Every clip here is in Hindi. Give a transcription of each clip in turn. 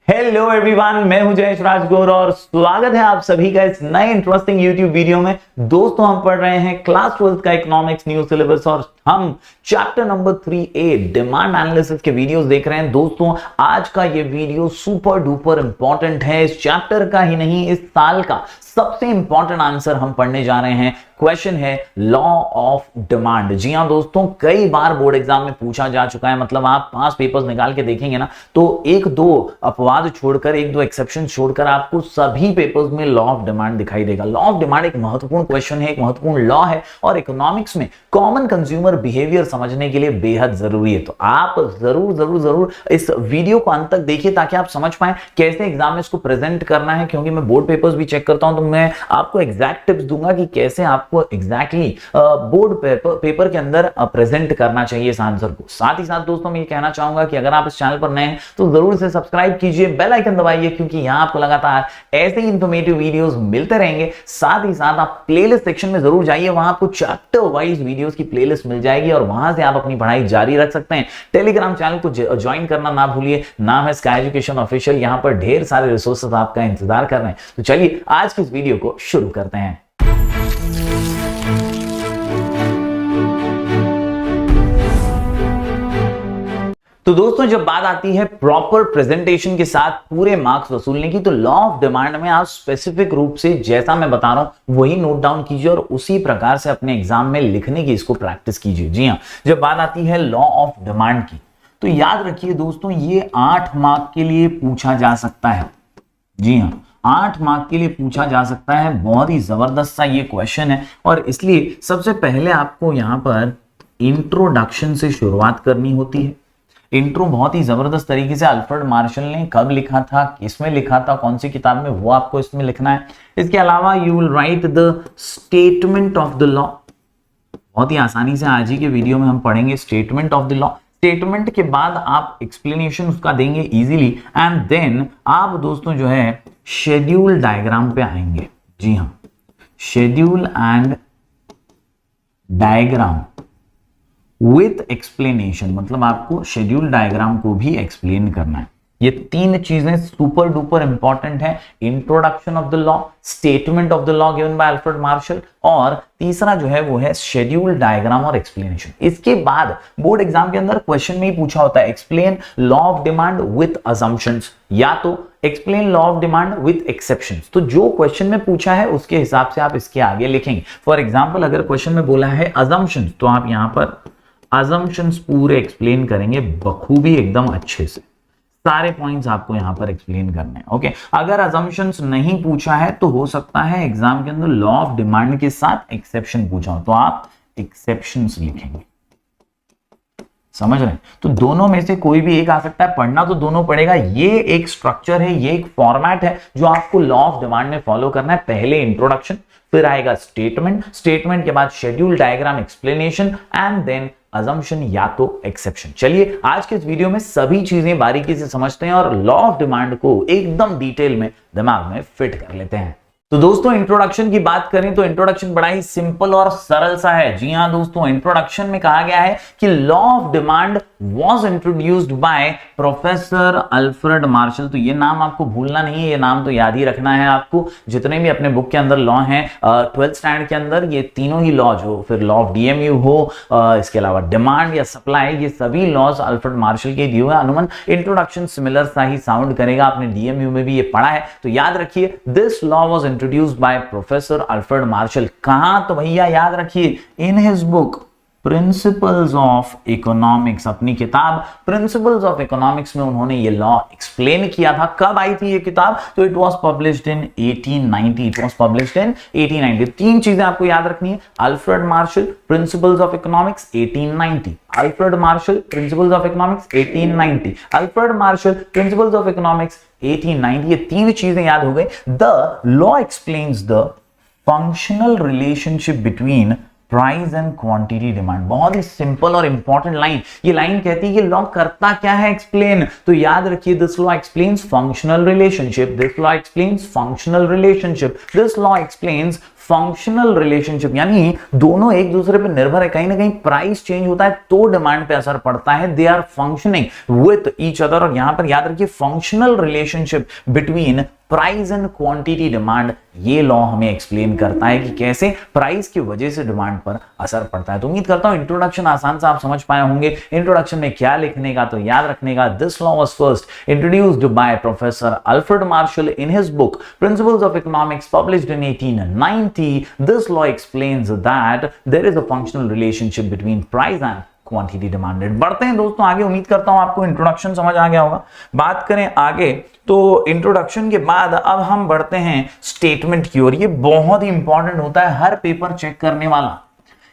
हेलो एवरीवन, मैं हूं जयेश राजगौर और स्वागत है आप सभी का इस नए इंटरेस्टिंग यूट्यूब वीडियो में। दोस्तों, हम पढ़ रहे हैं क्लास 12 का इकोनॉमिक्स न्यू सिलेबस और हम chapter number 3A demand analysis के वीडियोस देख रहे हैं। दोस्तों, आज का ये वीडियो सुपर डुपर इंपॉर्टेंट है। इस चैप्टर का ही नहीं, इस साल का सबसे इंपॉर्टेंट आंसर हम पढ़ने जा रहे हैं। क्वेश्चन है लॉ ऑफ डिमांड। जी हां दोस्तों, कई बार बोर्ड एग्जाम में पूछा जा चुका है। मतलब आप 5 पेपर्स निकाल के देखेंगे ना, तो एक दो अपवाद छोड़कर, एक दो एक्सेप्शन छोड़कर आपको सभी पेपर्स में लॉ ऑफ डिमांड दिखाई देगा। लॉ ऑफ डिमांड एक महत्वपूर्ण क्वेश्चन है, एक महत्वपूर्ण लॉ है और इकोनॉमिक्स में कॉमन कंज्यूमर बिहेवियर समझने के लिए बेहद जरूरी है। तो आप जरूर जरूर जरूर इस वीडियो को अंत तक देखिए ताकि आप समझ पाए कैसे एग्जाम में इसको प्रेजेंट करना है। क्योंकि मैं बोर्ड पेपर्स भी चेक करता हूं, तो मैं आपको एग्जैक्ट टिप्स दूंगा कि कैसे आपको एग्जैक्टली बोर्ड पेपर के अंदर प्रेजेंट करना चाहिए इस आंसर को। साथ ही साथ दोस्तों, मैं ये कहना चाहूंगा कि अगर आप इस चैनल पर नए हैं तो जरूर इसे सब्सक्राइब कीजिए, बेल आइकन दबाइए, क्योंकि यहां आपको लगातार ऐसे ही इंफॉर्मेटिव वीडियोस मिलते रहेंगे। साथ ही साथ आप प्लेलिस्ट सेक्शन में जरूर जाइए, वहां आपको चैप्टर वाइज वीडियोस की प्लेलिस्ट मिल जाएगी और वहां से आप अपनी पढ़ाई जारी रख सकते हैं। टेलीग्राम चैनल को ज्वाइन करना ना भूलिए, नाम है स्काई एजुकेशन ऑफिशियल। यहां पर ढेर सारे रिसोर्सेज आपका इंतजार कर रहे हैं। तो चलिए आज की इस वीडियो को शुरू करते हैं। तो दोस्तों, जब बात आती है प्रॉपर प्रेजेंटेशन के साथ पूरे मार्क्स वसूलने की, तो लॉ ऑफ डिमांड में आप स्पेसिफिक रूप से जैसा मैं बता रहा हूं वही नोट डाउन कीजिए और उसी प्रकार से अपने एग्जाम में लिखने की इसको प्रैक्टिस कीजिए। जी हां, जब बात आती है लॉ ऑफ डिमांड की, तो याद रखिए दोस्तों, ये 8 मार्क के लिए पूछा जा सकता है। जी हां, 8 मार्क के लिए पूछा जा सकता है। बहुत ही जबरदस्त सा ये क्वेश्चन है और इसलिए सबसे पहले आपको यहां पर इंट्रोडक्शन से शुरुआत करनी होती है। इंट्रो बहुत ही जबरदस्त तरीके से अल्फ्रेड मार्शल ने कब लिखा था, किसमें लिखा था, कौन सी किताब में, वो आपको इसमें लिखना है। इसके अलावा you will write the statement of the law. बहुत ही आसानी से आज ही के वीडियो में हम पढ़ेंगे statement of the law. Statement के बाद आप एक्सप्लेनेशन उसका देंगे इजीली एंड देन आप दोस्तों जो है शेड्यूल डायग्राम पे आएंगे। जी हाँ, schedule and diagram with explanation, मतलब आपको शेड्यूल डायग्राम को भी एक्सप्लेन करना है। ये 3 चीजें सुपर डुपर इंपॉर्टेंट है। Introduction of the law, statement of the law given by Alfred Marshall और तीसरा जो है वो है शेड्यूल डायग्राम और एक्सप्लेनेशन। इसके बाद बोर्ड एग्जाम के अंदर क्वेश्चन में ही पूछा होता है explain law of demand with assumptions या तो explain law of demand with exceptions. तो जो क्वेश्चन में पूछा है उसके हिसाब से आप इसके आगे लिखेंगे। फॉर एग्जाम्पल, अगर क्वेश्चन में बोला है असम्पशंस, तो आप यहां पर assumptions पूरे एक्सप्लेन करेंगे बखूबी, एकदम अच्छे से। सारे पॉइंट्स आपको यहां पर एक्सप्लेन करने हैं। ओके, अगर assumptions नहीं पूछा है तो हो सकता है एग्जाम के अंदर लॉ ऑफ डिमांड के साथ एक्सेप्शन पूछा हो, तो आप एक्सेप्शंस लिखेंगे। समझ रहे हैं? तो दोनों में से कोई भी एक आ सकता है, पढ़ना तो दोनों पड़ेगा। ये एक स्ट्रक्चर है, ये एक फॉर्मेट है जो आपको लॉ ऑफ डिमांड में फॉलो करना है। पहले इंट्रोडक्शन, फिर आएगा स्टेटमेंट, स्टेटमेंट के बाद schedule diagram, explanation and then assumption या तो एक्सेप्शन। चलिए आज के इस वीडियो में सभी चीजें बारीकी से समझते हैं और लॉ ऑफ डिमांड को एकदम डिटेल में दिमाग में फिट कर लेते हैं। तो दोस्तों, इंट्रोडक्शन की बात करें तो इंट्रोडक्शन बड़ा ही सिंपल और सरल सा है। जी हां दोस्तों, इंट्रोडक्शन में कहा गया है कि law of demand was introduced by professor Alfred martial. तो ये नाम आपको भूलना नहीं है, ये नाम तो याद ही रखना है आपको। जितने भी अपने बुक के अंदर लॉ हैं 12th स्टैंडर्ड के अंदर, ये तीनों ही लॉज हो, फिर लॉ ऑफ डीएमयू हो, इसके अलावा डिमांड या सप्लाई, ये सभी लॉज अल्फ्रेड मार्शल के दिए हुए। अनुमान इंट्रोडक्शन सिमिलर सा ही साउंड करेगा, आपने डीएमयू में भी ये पढ़ा है। तो याद रखिए, this law was introduced by professor Alfred martial. कहां? तो भैया याद रखिए, इन his book principles of economics. अपनी किताब प्रिंसिपल्स ऑफ इकोनॉमिक्स में उन्होंने ये लॉ एक्सप्लेन किया था। कब आई थी ये किताब? तो it was published in 1890। It was published in 1890। 3 चीजें आपको याद रखनी है। Alfred Marshall, principles of economics, 1890। Alfred Marshall, principles of economics, 1890। Alfred Marshall, principles of economics, 1890। ये 3 चीजें याद हो गई। The law explains the functional relationship between price and quantity demand. बहुत ही सिंपल और इंपॉर्टेंट लाइन। ये लाइन कहती है कि लॉ करता क्या है, एक्सप्लेन। तो याद रखिए, this law explains functional relationship, this law explains functional relationship, this law explains functional relationship, यानी दोनों एक दूसरे पे निर्भर है, कहीं ना कहीं प्राइस चेंज होता है तो डिमांड पे असर पड़ता है, they are functioning with each other. और यहां पर याद रखिए functional relationship between price and quantity demand, ये लॉ हमें एक्सप्लेन करता है कि कैसे प्राइस की वजह से डिमांड पर असर पड़ता है। तो उम्मीद करता हूं इंट्रोडक्शन आसान से आप समझ पाए होंगे। इंट्रोडक्शन में क्या लिखने का, तो याद रखने का, this law was first introduced by professor Alfred Marshall in his book principles of economics published in 1890। This law explains that there is a functional relationship between price and quantity demanded. बढ़ते हैं दोस्तों आगे, उम्मीद करता हूं आपको इंट्रोडक्शन समझ आ गया होगा। बात करें आगे, तो इंट्रोडक्शन के बाद अब हम बढ़ते हैं स्टेटमेंट की ओर। ये बहुत ही इंपॉर्टेंट होता है, हर पेपर चेक करने वाला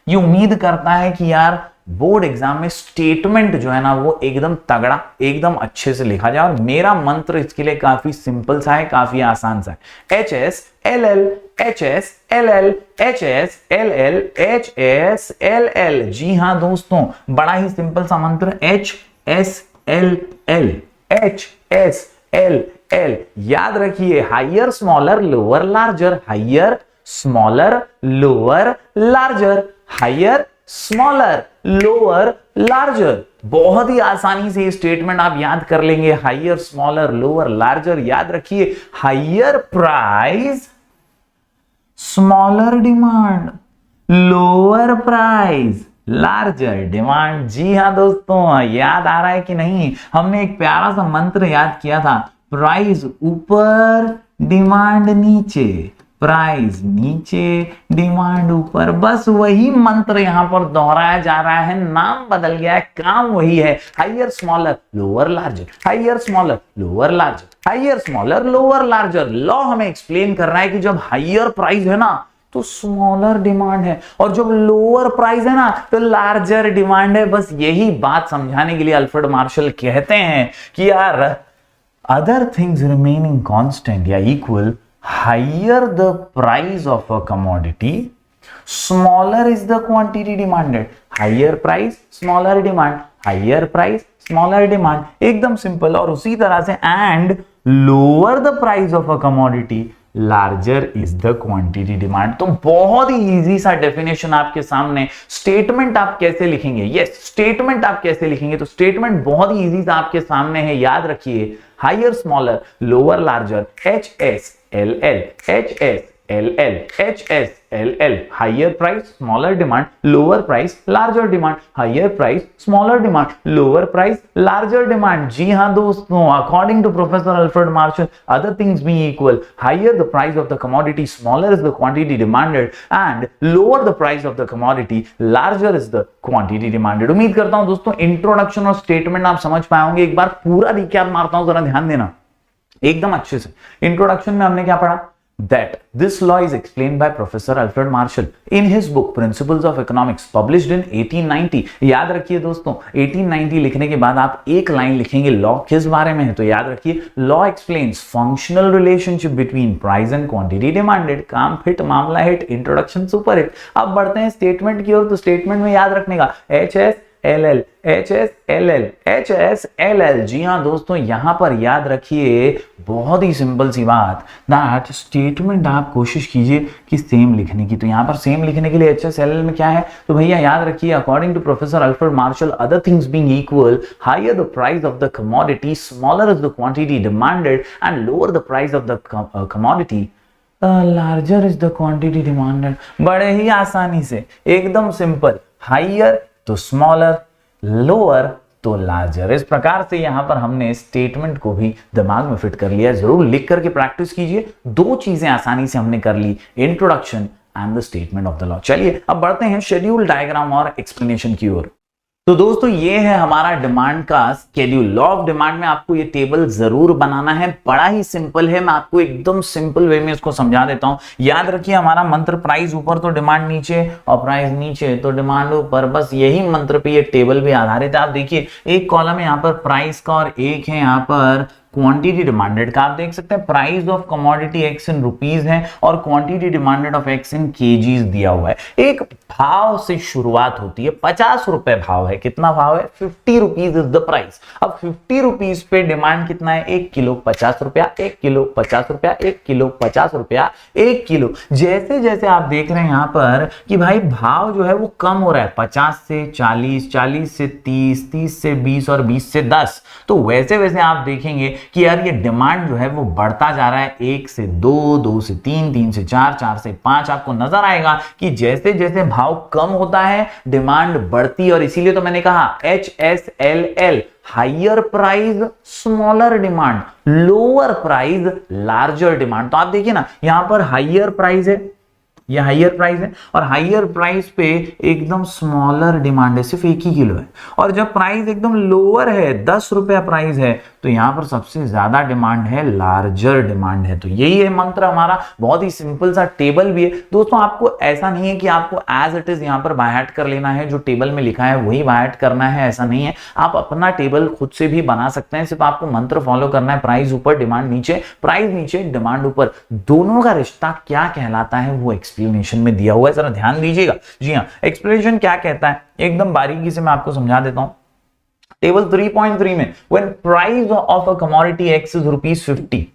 ये उम्मीद करता है कि यार बोर्ड एग्जाम में स्टेटमेंट जो है ना वो एकदम तगड़ा, एकदम अच्छे से लिखा जाए। और मेरा मंत्र इसके लिए काफी सिंपल सा है, काफी आसान सा है। HSLL HSLL HSLL HSLL। जी हाँ दोस्तों, बड़ा ही सिंपल सा मंत्र HSLL HSLL। याद रखिए, higher smaller lower larger, higher smaller lower larger, higher smaller lower larger. बहुत ही आसानी से ये स्टेटमेंट आप याद कर लेंगे। हायर स्मॉलर लोअर लार्जर, याद रखिए higher price smaller demand, lower price larger demand. जी हाँ दोस्तों, याद आ रहा है कि नहीं? हमने एक प्यारा सा मंत्र याद किया था, प्राइस ऊपर डिमांड नीचे, प्राइस नीचे डिमांड ऊपर। बस वही मंत्र यहां पर दोहराया जा रहा है, नाम बदल गया है, काम वही है। Higher smaller lower larger, higher smaller lower larger, higher smaller lower larger. Law हमें एक्सप्लेन कर रहा है कि जब हायर प्राइस है ना तो स्मॉलर डिमांड है, और जब लोअर प्राइस है ना तो लार्जर डिमांड है। बस यही बात समझाने के लिए अल्फ्रेड मार्शल कहते हैं कि यार अदर थिंग्स रिमेनिंग कांस्टेंट या equal, higher the price of a commodity, smaller is the quantity demanded. Higher price, smaller demand. Higher price, smaller demand. एकदम सिंपल। और उसी तरह से and lower the price of a commodity, larger is the quantity demand। तो बहुत ही इजी सा डेफिनेशन आपके सामने। स्टेटमेंट आप कैसे लिखेंगे? यस, स्टेटमेंट आप कैसे लिखेंगे? तो स्टेटमेंट बहुत ही इजी सा आपके सामने है। याद रखिए, higher smaller lower larger, HSLL HSLL HSLL, higher price smaller demand, lower price larger demand, higher price smaller demand, lower price larger demand. जी हाँ दोस्तों, according to professor Alfred Marshall, other things being equal, higher the price of the commodity, smaller is the quantity demanded, and lower the price of the commodity, larger is the quantity demanded. उम्मीद करता हूं दोस्तों इंट्रोडक्शन और स्टेटमेंट आप समझ पाए होंगे। एक बार पूरा रिकैप मारता हूं, जरा ध्यान देना एकदम अच्छे से। इंट्रोडक्शन में हमने क्या पढ़ा? That this law is explained by Professor Alfred Marshall in his book Principles of Economics published in 1890। याद रखिए दोस्तों, 1890 लिखने के बाद आप एक लाइन लिखेंगे लॉ किस बारे में है, तो याद रखिए law explains functional relationship between price and quantity demanded. काम फिट, मामला हिट, इंट्रोडक्शन सुपर हिट। अब बढ़ते हैं स्टेटमेंट की ओर। तो स्टेटमेंट में याद रखने का HSLL HSLL HSLL। जी हाँ दोस्तों, यहां पर याद रखिए बहुत ही सिंपल सी बात, दैट स्टेटमेंट आप कोशिश कीजिए कि सेम लिखने की। तो यहां पर सेम लिखने के लिए HSLL में क्या है, तो भैया याद रखिए, according to professor Alfred Marshall, other things being equal, higher the price of the commodity, smaller is the quantity demanded, and lower the price of the commodity, larger is the quantity demanded. बड़े ही आसानी से, एकदम सिंपल, हायर तो स्मॉलर, लोअर तो लार्जर। इस प्रकार से यहां पर हमने स्टेटमेंट को भी दिमाग में फिट कर लिया। जरूर लिख करके प्रैक्टिस कीजिए। दो चीजें आसानी से हमने कर ली, introduction and the statement of the law. चलिए अब बढ़ते हैं शेड्यूल डायग्राम और एक्सप्लेनेशन की ओर। तो दोस्तों ये है हमारा डिमांड का स्केड्यूल। लॉ ऑफ डिमांड में आपको ये टेबल जरूर बनाना है, बड़ा ही सिंपल है। मैं आपको एकदम सिंपल वे में इसको समझा देता हूं। याद रखिए हमारा मंत्र, प्राइस ऊपर तो डिमांड नीचे, और प्राइस नीचे तो डिमांड ऊपर। बस यही मंत्र पे ये टेबल भी आधारित है। आप देखिए एक कॉलम है यहाँ पर प्राइस का और एक है यहाँ पर क्वांटिटी डिमांडेड का आप देख सकते हैं price of commodity x in rupees है और quantity demanded of x in KGs दिया हुआ है। एक भाव से शुरुआत होती है, 50 रुपए भाव है। कितना भाव है? 50 रुपीज इज द प्राइस। अब 50 रुपीज पे डिमांड कितना है? 1 किलो 50 रुपया, 1 किलो 50 रुपया, 1 किलो 50 रुपया, 1 किलो। जैसे जैसे आप देख रहे हैं यहां पर कि भाई भाव जो है वो कम हो रहा है, 50 से 40, 40 से 30, 30 से 20 और 20 से 10, तो वैसे वैसे आप देखेंगे कि यार ये डिमांड जो है वो बढ़ता जा रहा है। 1 से 2, 2 से 3, 3 से 4, 4 से 5। आपको नजर आएगा कि जैसे जैसे भाव कम होता है डिमांड बढ़ती है। और इसीलिए तो मैंने कहा HSLL, higher price smaller demand, lower price larger demand. तो आप देखिए ना यहां पर हाइयर प्राइस है, ये हाइयर प्राइस है और हाइयर प्राइस पे एकदम स्मॉलर डिमांड है, सिर्फ 1 ही किलो है। और जब प्राइस एकदम लोअर है, 10 रुपया प्राइस है, तो यहां पर सबसे ज्यादा डिमांड है, लार्जर डिमांड है। तो यही है मंत्र हमारा, बहुत ही सिंपल सा टेबल भी है दोस्तों। आपको ऐसा नहीं है कि आपको एज इट इज यहां पर बाय हार्ट कर लेना है, जो टेबल में लिखा है वही बाय हार्ट करना है, ऐसा नहीं है। आप अपना टेबल खुद से भी बना सकते हैं, सिर्फ आपको मंत्र फॉलो करना है। प्राइस ऊपर डिमांड नीचे, प्राइस नीचे डिमांड ऊपर, दोनों का रिश्ता क्या कहलाता है वो एक्सप्लेनेशन में दिया हुआ है, जरा ध्यान दीजिएगा। जी हाँ, एक्सप्लेनेशन क्या कहता है एकदम बारीकी से मैं आपको समझा देता हूं। टेबल 3.3 में when price of a commodity x is ₹50,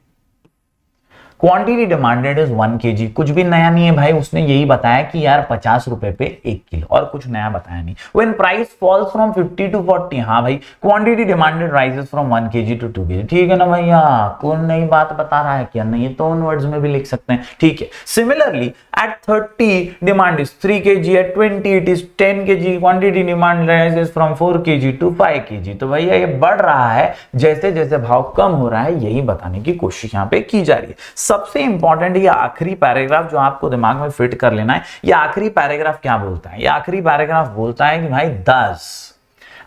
quantity demanded is 1 kg। कुछ भी नया नहीं है भाई, उसने यही बताया कि यार 50 रुपए पे 1 किलो, और कुछ नया बताया नहीं। When price falls from 50 to 40, हाँ भाई quantity demanded rises from 1 kg to 2 kg। ठीक है ना भैया, कौन नई बात बता रहा है क्या? नहीं, तो उन वर्ड्स में भी लिख सकते हैं, ठीक है। Similarly at 30 demand is 3 kg, at 20 it is 10 kg, quantity demand rises from 4 kg to 5 kg। तो भैया ये बढ़ रहा है जैसे जैसे भाव कम हो रहा है, यही बताने की कोशिश यहां पे की जा रही है। सबसे इंपॉर्टेंट ये आखिरी पैराग्राफ जो आपको दिमाग में फिट कर लेना है। ये आखिरी पैराग्राफ क्या बोलता है? ये आखिरी पैराग्राफ बोलता है कि भाई thus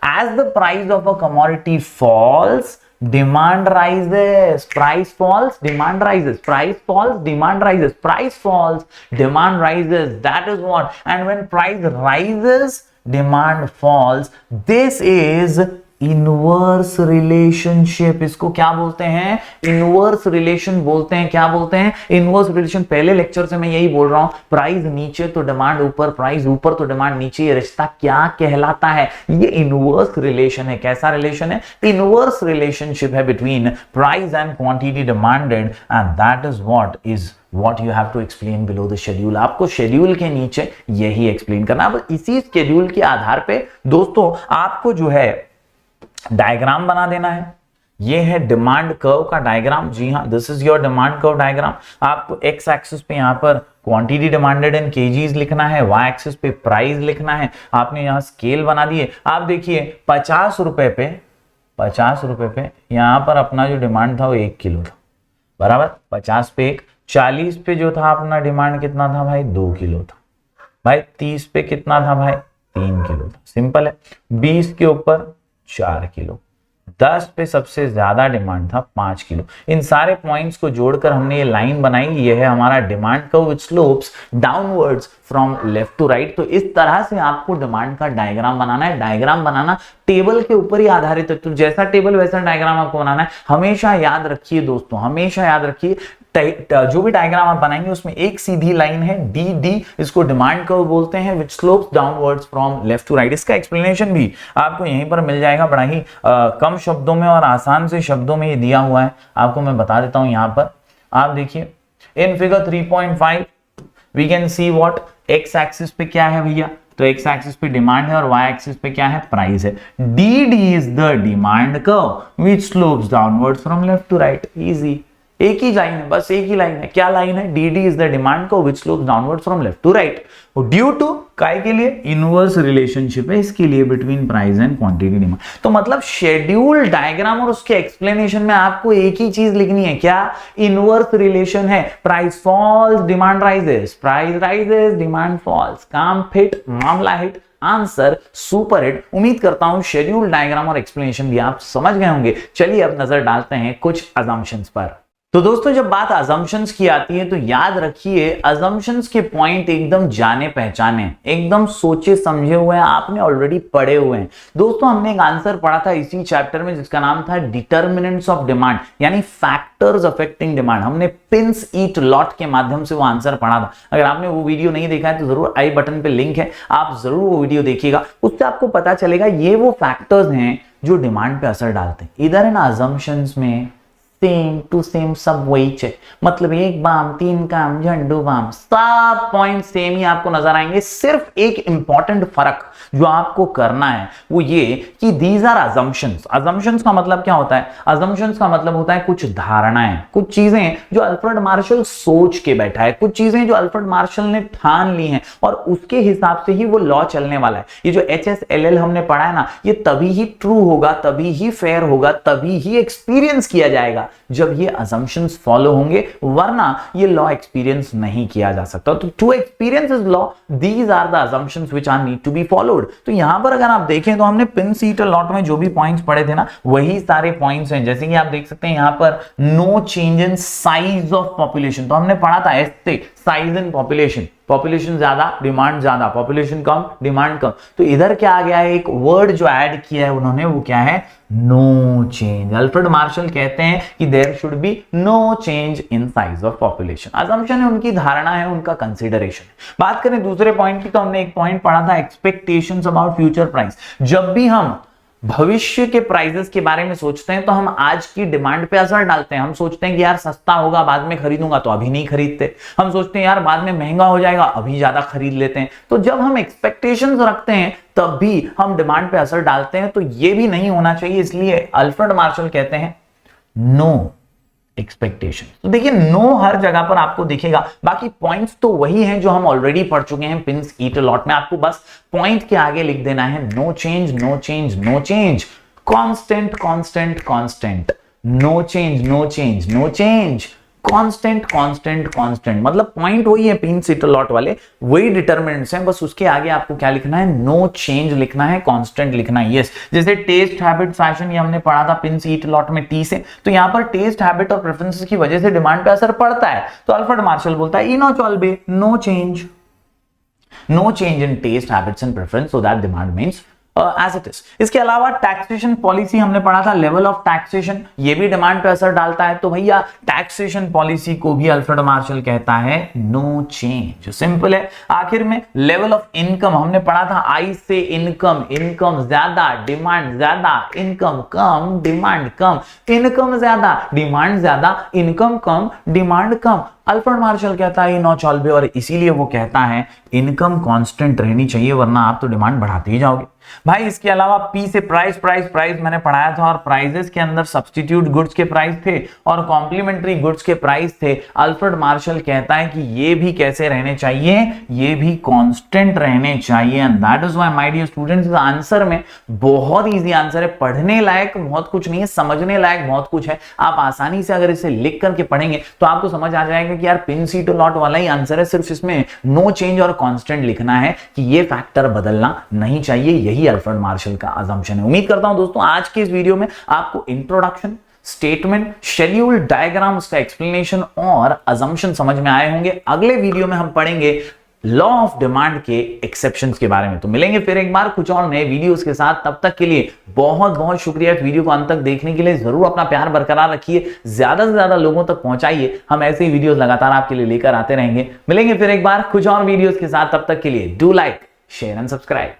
as the price of a commodity falls, demand rises. Price falls, demand rises. Price falls, demand rises. Price falls, demand rises. That is what. And when price rises, demand falls. This is inverse relationship. इसको क्या बोलते हैं? इनवर्स रिलेशन बोलते हैं। क्या बोलते हैं? Inverse relation. पहले लेक्चर से मैं यही बोल रहा हूं, प्राइस नीचे तो डिमांड ऊपर, प्राइस ऊपर तो डिमांड नीचे। ये रिश्ता क्या कहलाता है? ये इनवर्स रिलेशन है। कैसा रिलेशन है? इनवर्स रिलेशनशिप है between price and quantity demanded, and that is what you have to explain below the schedule। आपको शेड्यूल के नीचे यही एक्सप्लेन करना। अब इसी शेड्यूल के आधार पे दोस्तों आपको जो है डायग्राम बना देना है। ये है डिमांड कर्व का डायग्राम। जी हाँ, this is your demand curve diagram. आपको एक्स एक्सिस पे यहाँ पर क्वांटिटी डिमांडेड इन केजीज लिखना है, वाई एक्सिस पे प्राइस लिखना है। आपने यहाँ स्केल बना दिए। आप देखिए 50 रुपए पे यहाँ पर अपना जो डिमांड था वो 1 किलो था, बराबर। 50 पे 1, 40 पे जो था अपना डिमांड कितना था भाई? 2 किलो था भाई। 30 पे कितना था भाई? 3 किलो था। सिंपल है। 20 के ऊपर 4 किलो। 10 पे सबसे ज्यादा डिमांड था 5 किलो। इन सारे पॉइंट्स को जोड़कर हमने ये लाइन बनाई। ये है हमारा demand curve which slopes downwards from left to right. तो इस तरह से आपको डिमांड का डायग्राम बनाना है। डायग्राम बनाना टेबल के ऊपर ही आधारित है, तो जैसा टेबल वैसा डायग्राम आपको बनाना है। हमेशा याद रखिए दोस्तों, हमेशा याद रखिए जो भी डायग्राम आप बनाएंगे उसमें एक सीधी लाइन है डी, इसको डिमांड कर्व बोलते हैं, which slopes downwards from left to right. इसका एक्सप्लेनेशन भी आपको यहीं पर मिल जाएगा, बड़ा ही कम शब्दों में और आसान से शब्दों में ये दिया हुआ है। आपको मैं बता देता हूं। यहां पर आप देखिए in figure 3.5 we can see what, x axis पे क्या है भैया? तो एक्स एक्सिस पे डिमांड है और वाई एक्सिस पे क्या है? प्राइस है। D is the demand curve which slopes downwards from left to right. Easy, एक ही लाइन है, बस एक ही लाइन है। क्या लाइन है? D is the demand curve which slopes downwards from left to right. Due to काय के लिए? इनवर्स रिलेशनशिप है इसके लिए between price and quantity demand. तो मतलब शेड्यूल डायग्राम और उसके एक्सप्लेनेशन में आपको एक ही चीज लिखनी है। क्या? इनवर्स रिलेशन है। Price falls, demand rises, price rises, demand falls. काम फिट, मामला हिट, आंसर सुपर हिट। उम्मीद करता हूं शेड्यूल डायग्राम और एक्सप्लेनेशन भी आप समझ गए होंगे। चलिए अब नजर डालते हैं कुछ अजम्पशंस पर। तो दोस्तों जब बात अजम्पशंस की आती है तो याद रखिए अजम्पशंस के पॉइंट एकदम जाने पहचाने, एकदम सोचे समझे हुए हैं, आपने ऑलरेडी पढ़े हुए हैं। दोस्तों हमने एक आंसर पढ़ा था इसी चैप्टर में जिसका नाम था डिटर्मिनेंट्स ऑफ डिमांड, यानी फैक्टर्स अफेक्टिंग डिमांड। हमने पिंस ईट लॉट के माध्यम से वो आंसर पढ़ा था। अगर आपने वो वीडियो नहीं देखा है तो जरूर आई बटन पे लिंक है, आप जरूर वो वीडियो देखिएगा, उससे आपको पता चलेगा ये वो फैक्टर्स हैं जो डिमांड पे असर डालते हैं। इधर है ना अजम्पशंस में सेम टू सेम सब वही है, मतलब एक बाम तीन काम झंडू बाम, सब पॉइंट सेम ही आपको नजर आएंगे। सिर्फ एक इंपॉर्टेंट फर्क जो आपको करना है वो ये कि दीज आर अजम्पशंस। अजम्पशंस का मतलब क्या होता है? अजम्पशंस का मतलब होता है कुछ धारणाएं, कुछ चीजें जो अल्फ्रेड मार्शल सोच के बैठा है, कुछ चीजें जो अल्फ्रेड मार्शल ने ठान ली हैं और उसके हिसाब से ही वो लॉ चलने वाला है। ये जो HSLL हमने पढ़ा है ना, ये तभी ही ट्रू होगा, तभी ही फेयर होगा, तभी ही एक्सपीरियंस किया जाएगा जब ये assumptions फॉलो होंगे, वरना ये लॉ एक्सपीरियंस नहीं किया जा सकता। तो to experience is law, these are the assumptions which are need to be followed। तो यहां पर अगर आप देखें तो हमने पिंस ईट लॉट में जो भी पॉइंट्स पढ़े थे ना, वही सारे पॉइंट्स हैं। जैसे कि आप देख सकते हैं यहां पर no change in size of population, तो हमने पढ़ा था ऐसे साइज इन पॉपुलेशन, पॉपुलेशन ज्यादा डिमांड ज्यादा, पॉपुलेशन कम डिमांड कम। तो इधर क्या आ गया है, एक वर्ड जो ऐड किया है उन्होंने, वो क्या है? No change. अल्फ्रेड मार्शल कहते हैं कि there should be no change in size of population. Assumption है, उनकी धारणा है, उनका कंसीडरेशन है। बात करें दूसरे पॉइंट की तो हमने एक पॉइंट पढ़ा था एक्सपेक्टेशंस अबाउट फ्यूचर प्राइस। जब भी हम भविष्य के प्राइसेस के बारे में सोचते हैं तो हम आज की डिमांड पे असर डालते हैं। हम सोचते हैं कि यार सस्ता होगा बाद में खरीदूंगा, तो अभी नहीं खरीदते। हम सोचते हैं यार बाद में महंगा हो जाएगा, अभी ज्यादा खरीद लेते हैं। तो जब हम एक्सपेक्टेशंस रखते हैं तब भी हम डिमांड पे असर डालते हैं, तो ये भी नहीं होना चाहिए। इसलिए अल्फ्रेड मार्शल कहते हैं नो एक्सपेक्टेशन। तो देखिए नो हर जगह पर आपको दिखेगा, बाकी पॉइंट्स तो वही हैं जो हम ऑलरेडी पढ़ चुके हैं पिंस ईट लॉट में। आपको बस पॉइंट के आगे लिख देना है no change, no change, no change, constant, constant, constant, no change, no change, no change, constant, constant, constant. मतलब पॉइंट वही है पिंस ईट लॉट वाले, वही डिटरमिनेंट्स हैं, बस उसके आगे आपको क्या लिखना है? नो चेंज लिखना है, कांस्टेंट लिखना है। यस, जैसे टेस्ट हैबिट फैशन, ये हमने पढ़ा था पिंस ईट लॉट में टी से। तो यहां पर टेस्ट हैबिट और प्रेफरेंसेस की वजह से डिमांड पे असर पड़ता है, तो अल्फ्रेड मार्शल बोलता है इनोचॉल्बे no change, no change in taste habits and preference so that demand means as it is. इसके अलावा टैक्सेशन पॉलिसी हमने पढ़ा था, लेवल ऑफ टैक्सेशन, ये भी डिमांड पे असर डालता है। तो भैया टैक्सेशन पॉलिसी को भी अल्फ्रेड मार्शल कहता है नो चेंज। सिंपल है। आखिर में लेवल ऑफ इनकम हमने पढ़ा था, आई से इनकम, इनकम ज्यादा डिमांड ज्यादा, इनकम कम डिमांड कम, इनकम ज्यादा डिमांड ज्यादा, इनकम कम डिमांड कम। अल्फ्रेड मार्शल कहता है इनोचॉल्बे, और इसीलिए वो कहता है इनकम कांस्टेंट रहनी चाहिए, वरना आप तो डिमांड बढ़ाते ही जाओगे। भाई इसके अलावा पी से प्राइस, प्राइस, प्राइस मैंने पढ़ाया था, और प्राइजेस के अंदर सब्स्टिट्यूट गुड्स के प्राइस थे और कॉम्प्लीमेंट्री गुड्स के प्राइस थे। अल्फ्रेड मार्शल कहता है कि ये भी कैसे रहने चाहिए? ये भी कांस्टेंट रहने चाहिए। And that is why my dear students, इस आंसर में बहुत इजी आंसर है, पढ़ने लायक बहुत कुछ नहीं है, समझने लायक बहुत कुछ है। आप आसानी से अगर इसे लिख करके पढ़ेंगे तो आपको समझ आ जाएगा कि यार पिंस ईट लॉट वाला ही आंसर है, सिर्फ इसमें नो चेंज और कांस्टेंट लिखना है कि ये फैक्टर बदलना नहीं चाहिए। यही अल्फ्रेड मार्शल का असम्पशन है। उम्मीद करता हूं दोस्तों आज के इस वीडियो में आपको इंट्रोडक्शन, स्टेटमेंट, शेड्यूल डायग्राम्स का एक्सप्लेनेशन और असम्पशन समझ में आए होंगे। अगले वीडियो में हम पढ़ेंगे लॉ ऑफ डिमांड के एक्सेप्शंस के बारे में। तो मिलेंगे फिर एक बार कुछ और नए वीडियोस के साथ। तब तक के लिए बहुत बहुत शुक्रिया इस वीडियो को अंत तक देखने के लिए। जरूर अपना प्यार बरकरार रखिए, ज्यादा से ज्यादा लोगों तक पहुंचाइए। हम ऐसे ही वीडियोस लगातार आपके लिए लेकर आते रहेंगे। मिलेंगे फिर एक बार कुछ और वीडियोस के साथ। तब तक के लिए do like, share and subscribe.